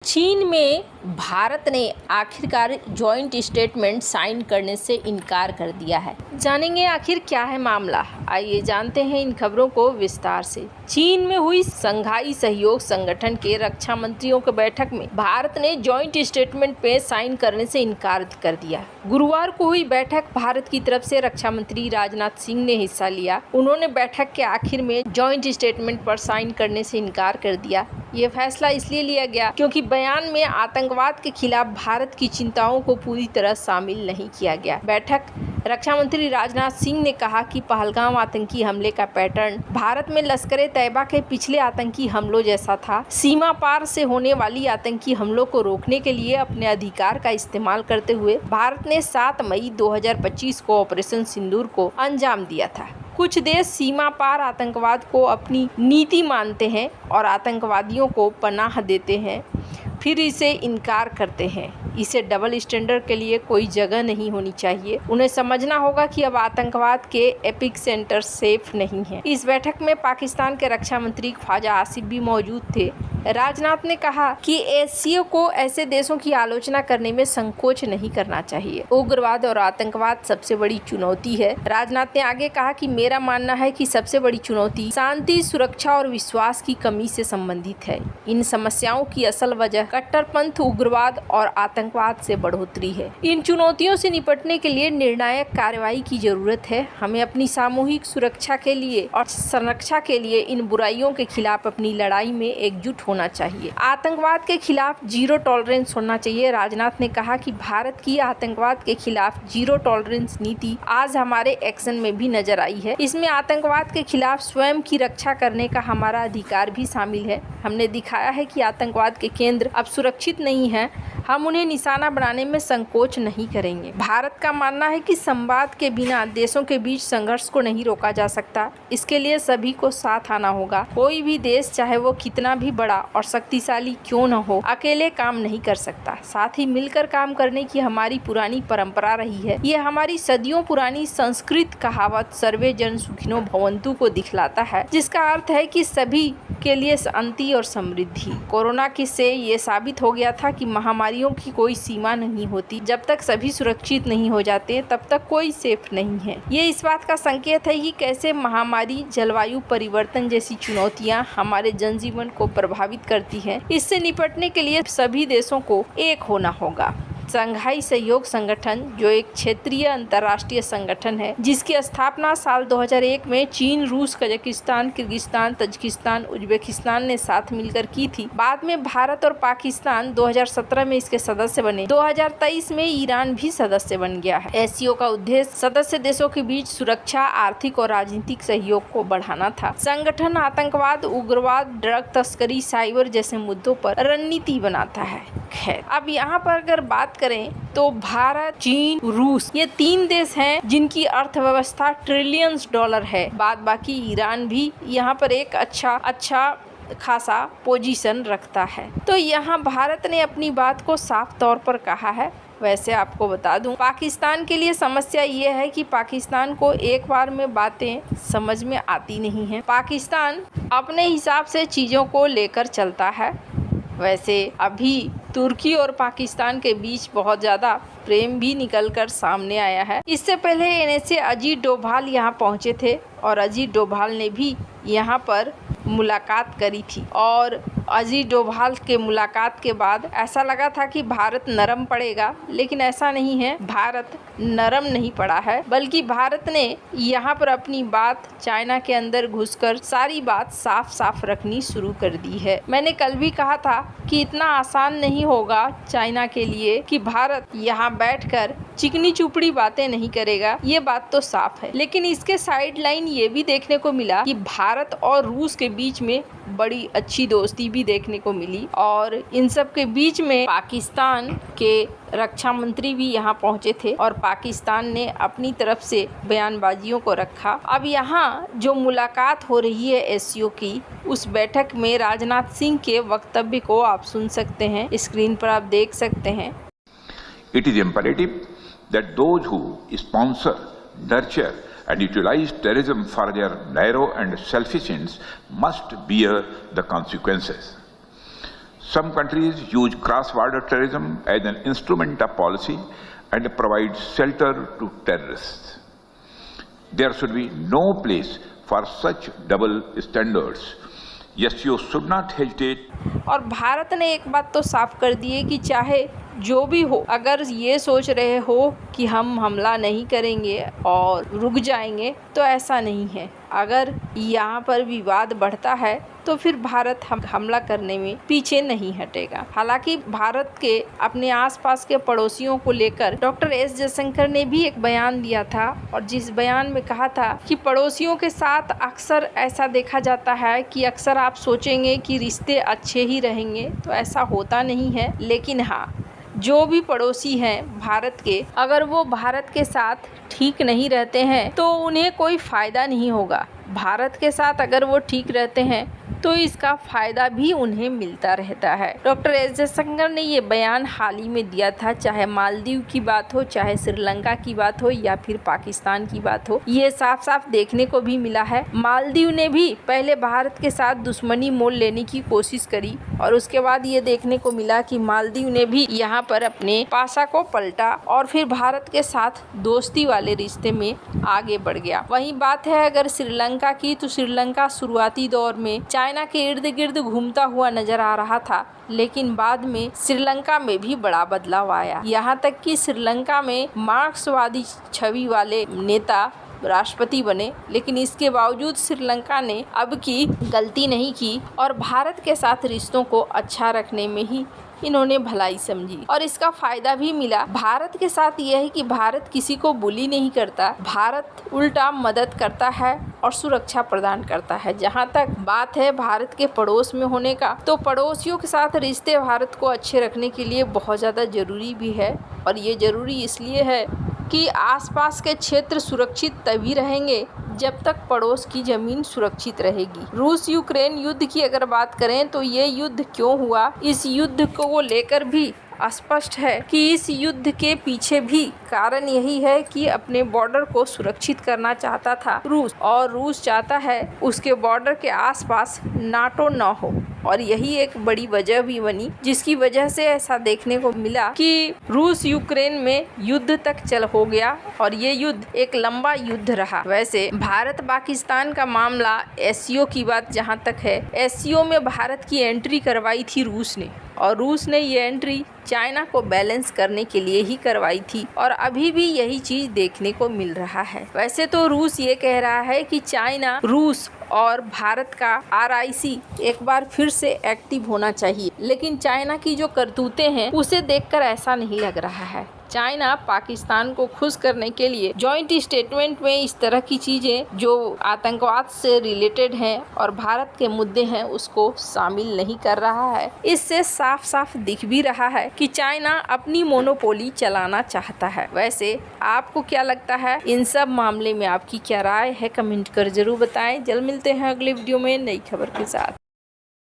चीन में भारत ने आखिरकार जॉइंट स्टेटमेंट साइन करने से इनकार कर दिया है। जानेंगे आखिर क्या है मामला, आइए जानते हैं इन खबरों को विस्तार से। चीन में हुई संघाई सहयोग संगठन के रक्षा मंत्रियों की बैठक में भारत ने जॉइंट स्टेटमेंट पे साइन करने से इनकार कर दिया। गुरुवार को हुई बैठक भारत की तरफ से रक्षा मंत्री राजनाथ सिंह ने हिस्सा लिया। उन्होंने बैठक के आखिर में जॉइंट स्टेटमेंट पर साइन करने से इनकार कर दिया। ये फैसला इसलिए लिया गया क्योंकि बयान में आतंकवाद के खिलाफ भारत की चिंताओं को पूरी तरह शामिल नहीं किया गया। बैठक रक्षा मंत्री राजनाथ सिंह ने कहा कि पहलगाम आतंकी हमले का पैटर्न भारत में लश्कर तैयबा के पिछले आतंकी हमलों जैसा था। सीमा पार से होने वाली आतंकी हमलों को रोकने के लिए अपने अधिकार का इस्तेमाल करते हुए भारत ने 7 मई 2025 को ऑपरेशन सिंदूर को अंजाम दिया था। कुछ देश सीमा पार आतंकवाद को अपनी नीति मानते हैं और आतंकवादियों को पनाह देते हैं, फिर इसे इनकार करते हैं। इसे डबल स्टैंडर्ड के लिए कोई जगह नहीं होनी चाहिए। उन्हें समझना होगा कि अब आतंकवाद के एपिक सेंटर सेफ नहीं है। इस बैठक में पाकिस्तान के रक्षा मंत्री ख्वाजा आसिफ भी मौजूद थे। राजनाथ ने कहा कि एससीओ को ऐसे देशों की आलोचना करने में संकोच नहीं करना चाहिए। उग्रवाद और आतंकवाद सबसे बड़ी चुनौती है। राजनाथ ने आगे कहा कि मेरा मानना है कि सबसे बड़ी चुनौती शांति, सुरक्षा और विश्वास की कमी से संबंधित है। इन समस्याओं की असल वजह कट्टरपंथ, उग्रवाद और आतंकवाद से बढ़ोतरी है। इन चुनौतियों से निपटने के लिए निर्णायक कार्रवाई की जरूरत है। हमें अपनी सामूहिक सुरक्षा के लिए और संरक्षा के लिए इन बुराइयों के खिलाफ अपनी लड़ाई में एकजुट होना चाहिए। आतंकवाद के खिलाफ जीरो टॉलरेंस होना चाहिए। राजनाथ ने कहा कि भारत की आतंकवाद के खिलाफ जीरो टॉलरेंस नीति आज हमारे एक्शन में भी नजर आई है। इसमें आतंकवाद के खिलाफ स्वयं की रक्षा करने का हमारा अधिकार भी शामिल है। हमने दिखाया है कि आतंकवाद के केंद्र अब सुरक्षित नहीं है। हम उन्हें निशाना बनाने में संकोच नहीं करेंगे। भारत का मानना है कि संवाद के बिना देशों के बीच संघर्ष को नहीं रोका जा सकता। इसके लिए सभी को साथ आना होगा। कोई भी देश, चाहे वो कितना भी बड़ा और शक्तिशाली क्यों न हो, अकेले काम नहीं कर सकता। साथ ही मिलकर काम करने की हमारी पुरानी परंपरा रही है। ये हमारी सदियों पुरानी संस्कृत कहावत सर्वे जन सुखिनो भवन्तु को दिखलाता है, जिसका अर्थ है कि सभी के लिए शांति और समृद्धि। कोरोना से ये साबित हो गया था कि महामारियों की कोई सीमा नहीं होती। जब तक सभी सुरक्षित नहीं हो जाते तब तक कोई सेफ नहीं है। ये इस बात का संकेत है कि कैसे महामारी, जलवायु परिवर्तन जैसी चुनौतियां हमारे जनजीवन को प्रभावित करती हैं। इससे निपटने के लिए सभी देशों को एक होना होगा। संघाई सहयोग संगठन, जो एक क्षेत्रीय अंतर्राष्ट्रीय संगठन है जिसकी स्थापना साल 2001 में चीन, रूस, कजाकिस्तान, किर्गिस्तान, तजिकिस्तान, उज्बेकिस्तान ने साथ मिलकर की थी। बाद में भारत और पाकिस्तान 2017 में इसके सदस्य बने। 2023 में ईरान भी सदस्य बन गया है। एससीओ का उद्देश्य सदस्य देशों के बीच सुरक्षा, आर्थिक और राजनीतिक सहयोग को बढ़ाना था। संगठन आतंकवाद, उग्रवाद, ड्रग तस्करी, साइबर जैसे मुद्दों पर रणनीति बनाता है। खैर, अब यहाँ पर अगर बात करें तो भारत, चीन, रूस, ये 3 देश हैं जिनकी अर्थव्यवस्था ट्रिलियंस डॉलर है। बाद बाकी ईरान भी यहाँ पर एक अच्छा खासा पोजीशन रखता है। तो यहाँ भारत ने अपनी बात को साफ तौर पर कहा है। वैसे आपको बता दूं, पाकिस्तान के लिए समस्या ये है कि पाकिस्तान को एक बार में बातें समझ में आती नहीं है। पाकिस्तान अपने हिसाब से चीज़ों को लेकर चलता है। वैसे अभी तुर्की और पाकिस्तान के बीच बहुत ज़्यादा प्रेम भी निकलकर सामने आया है। इससे पहले एनएसए अजीत डोभाल यहाँ पहुँचे थे और अजीत डोभाल ने भी यहाँ पर मुलाकात करी थी और अजीत डोभाल के मुलाकात के बाद ऐसा लगा था कि भारत नरम पड़ेगा, लेकिन ऐसा नहीं है। भारत नरम नहीं पड़ा है, बल्कि भारत ने यहाँ पर अपनी बात चाइना के अंदर घुसकर सारी बात साफ साफ रखनी शुरू कर दी है। मैंने कल भी कहा था कि इतना आसान नहीं होगा चाइना के लिए कि भारत यहाँ बैठकर चिकनी चुपड़ी बातें नहीं करेगा। ये बात तो साफ है, लेकिन इसके साइड लाइन ये भी देखने को मिला कि भारत और रूस के बीच में बड़ी अच्छी दोस्ती भी देखने को मिली और इन सब के बीच में पाकिस्तान के रक्षा मंत्री भी यहाँ पहुँचे थे और पाकिस्तान ने अपनी तरफ से बयानबाजियों को रखा। अब यहाँ जो मुलाकात हो रही है एससीओ की, उस बैठक में राजनाथ सिंह के वक्तव्य को आप सुन सकते हैं। स्क्रीन पर आप देख सकते हैं। It is imperative that those who sponsor, nurture and utilize terrorism for their narrow and selfish ends must bear the consequences. Some countries use cross-border terrorism as an instrument of policy and provide shelter to terrorists. There should be no place for such double standards. SCO should not hesitate. और भारत ने एक बात तो साफ कर दी है कि चाहे जो भी हो, अगर ये सोच रहे हो कि हम हमला नहीं करेंगे और रुक जाएंगे, तो ऐसा नहीं है। अगर यहाँ पर विवाद बढ़ता है तो फिर भारत हमला करने में पीछे नहीं हटेगा। हालांकि भारत के अपने आसपास के पड़ोसियों को लेकर डॉक्टर एस जयशंकर ने भी एक बयान दिया था, और जिस बयान में कहा था कि पड़ोसियों के साथ अक्सर ऐसा देखा जाता है कि अक्सर आप सोचेंगे कि रिश्ते अच्छे ही रहेंगे, तो ऐसा होता नहीं है। लेकिन हाँ, जो भी पड़ोसी हैं भारत के, अगर वो भारत के साथ ठीक नहीं रहते हैं तो उन्हें कोई फ़ायदा नहीं होगा। भारत के साथ अगर वो ठीक रहते हैं तो इसका फ़ायदा भी उन्हें मिलता रहता है। डॉक्टर एस जयशंकर ने ये बयान हाल ही में दिया था, चाहे मालदीव की बात हो, चाहे श्रीलंका की बात हो, या फिर पाकिस्तान की बात हो। ये साफ साफ देखने को भी मिला है। मालदीव ने भी पहले भारत के साथ दुश्मनी मोल लेने की कोशिश करी, और उसके बाद ये देखने को मिला कि मालदीव ने भी यहाँ पर अपने पासा को पलटा और फिर भारत के साथ दोस्ती वाले रिश्ते में आगे बढ़ गया। वहीं बात है अगर श्रीलंका की, तो श्रीलंका शुरुआती दौर में चाइना के इर्द गिर्द घूमता हुआ नजर आ रहा था, लेकिन बाद में श्रीलंका में भी बड़ा बदलाव आया। यहाँ तक कि श्रीलंका में मार्क्सवादी छवि वाले नेता राष्ट्रपति बने, लेकिन इसके बावजूद श्रीलंका ने अब की गलती नहीं की और भारत के साथ रिश्तों को अच्छा रखने में ही इन्होंने भलाई समझी, और इसका फायदा भी मिला। भारत के साथ यह है कि भारत किसी को बुली नहीं करता, भारत उल्टा मदद करता है और सुरक्षा प्रदान करता है। जहां तक बात है भारत के पड़ोस में होने का, तो पड़ोसियों के साथ रिश्ते भारत को अच्छे रखने के लिए बहुत ज़्यादा ज़रूरी भी है, और ये ज़रूरी इसलिए है कि आसपास के क्षेत्र सुरक्षित तभी रहेंगे जब तक पड़ोस की ज़मीन सुरक्षित रहेगी। रूस यूक्रेन युद्ध की अगर बात करें तो ये युद्ध क्यों हुआ, इस युद्ध को लेकर भी स्पष्ट है कि इस युद्ध के पीछे भी कारण यही है कि अपने बॉर्डर को सुरक्षित करना चाहता था रूस, और रूस चाहता है उसके बॉर्डर के आसपास नाटो न हो, और यही एक बड़ी वजह भी बनी जिसकी वजह से ऐसा देखने को मिला कि रूस यूक्रेन में युद्ध तक चल हो गया, और ये युद्ध एक लंबा युद्ध रहा। वैसे भारत पाकिस्तान का मामला, एससीओ की बात जहाँ तक है, एससीओ में भारत की एंट्री करवाई थी रूस ने, और रूस ने ये एंट्री चाइना को बैलेंस करने के लिए ही करवाई थी, और अभी भी यही चीज देखने को मिल रहा है। वैसे तो रूस ये कह रहा है कि चाइना, रूस और भारत का RIC एक बार फिर से एक्टिव होना चाहिए, लेकिन चाइना की जो करतूतें हैं उसे देखकर ऐसा नहीं लग रहा है। चाइना पाकिस्तान को खुश करने के लिए जॉइंट स्टेटमेंट में इस तरह की चीज़ें जो आतंकवाद से रिलेटेड हैं और भारत के मुद्दे हैं उसको शामिल नहीं कर रहा है। इससे साफ साफ दिख भी रहा है कि चाइना अपनी मोनोपोली चलाना चाहता है। वैसे आपको क्या लगता है, इन सब मामले में आपकी क्या राय है, कमेंट कर जरूर बताएं। जल्द मिलते हैं अगले वीडियो में नई खबर के साथ।